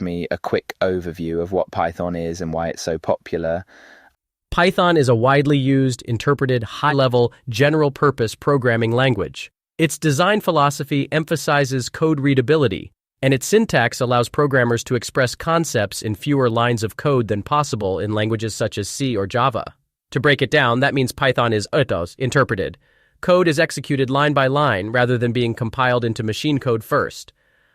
me a quick overview of what Python is and why it's so popular. Python is a widely used, interpreted, high-level, general-purpose programming language. Its design philosophy emphasizes code readability, and its syntax allows programmers to express concepts in fewer lines of code than possible in languages such as C or Java. To break it down, that means Python is interpreted. Code is executed line by line rather than being compiled into machine code first.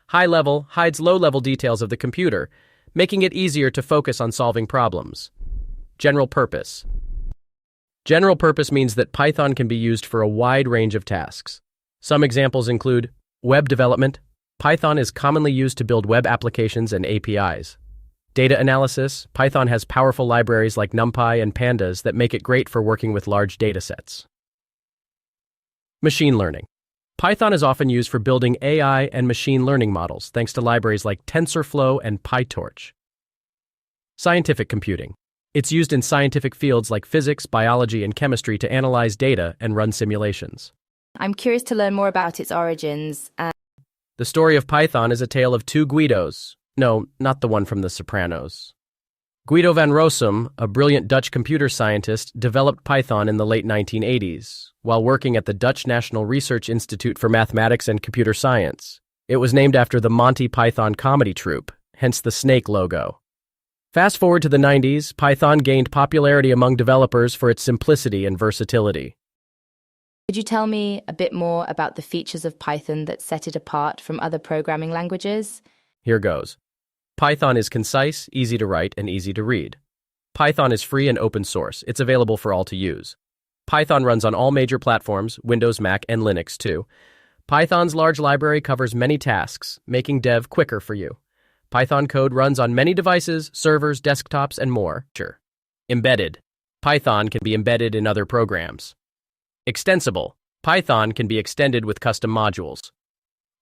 High-level hides low-level details of the computer, making it easier to focus on solving problems. General purpose. General purpose means that Python can be used for a wide range of tasks. Some examples include web development. Python is commonly used to build web applications and APIs. Data analysis. Python has powerful libraries like NumPy and Pandas that make it great for working with large datasets. Machine learning. Python is often used for building AI and machine learning models thanks to libraries like TensorFlow and PyTorch. Scientific computing. It's used in scientific fields like physics, biology, and chemistry to analyze data and run simulations. I'm curious to learn more about its origins. The story of Python is a tale of two Guidos. No, not the one from The Sopranos. Guido van Rossum, a brilliant Dutch computer scientist, developed Python in the late 1980s, while working at the Dutch National Research Institute for Mathematics and Computer Science. It was named after the Monty Python comedy troupe, hence the snake logo. Fast forward to the 90s, Python gained popularity among developers for its simplicity and versatility. Could you tell me a bit more about the features of Python that set it apart from other programming languages? Here goes. Python is concise, easy to write, and easy to read. Python is free and open source. It's available for all to use. Python runs on all major platforms, Windows, Mac, and Linux too. Python's large library covers many tasks, making dev quicker for you. Python code runs on many devices, servers, desktops, and more. Sure. Embedded. Python can be embedded in other programs. Extensible. Python can be extended with custom modules.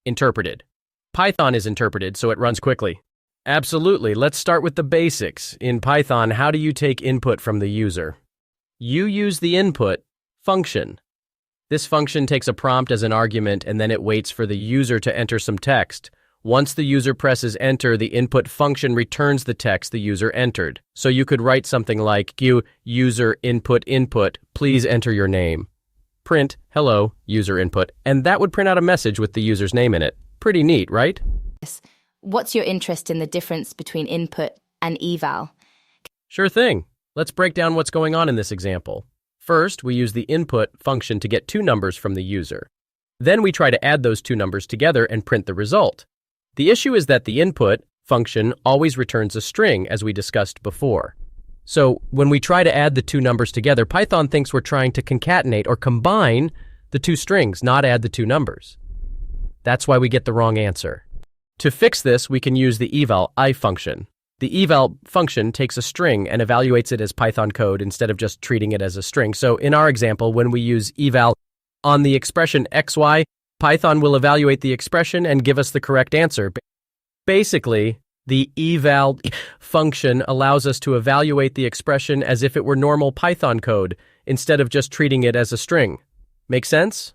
Interpreted. Python is interpreted so it runs quickly. Absolutely. Let's start with the basics. In Python, how do you take input from the user? You use the input function. This function takes a prompt as an argument and then it waits for the user to enter some text. Once the user presses enter, the input function returns the text the user entered. So you could write something like, user input, please enter your name. Print, hello, user input, and that would print out a message with the user's name in it. Pretty neat, right? Yes. What's your interest in the difference between input and eval? Sure thing. Let's break down what's going on in this example. First, we use the input function to get two numbers from the user. Then we try to add those two numbers together and print the result. The issue is that the input function always returns a string, as we discussed before. So when we try to add the two numbers together, Python thinks we're trying to concatenate or combine the two strings, not add the two numbers. That's why we get the wrong answer. To fix this, we can use the eval function. The eval function takes a string and evaluates it as Python code instead of just treating it as a string. So in our example, when we use eval on the expression xy, Python will evaluate the expression and give us the correct answer. Basically, the eval function allows us to evaluate the expression as if it were normal Python code instead of just treating it as a string. Make sense?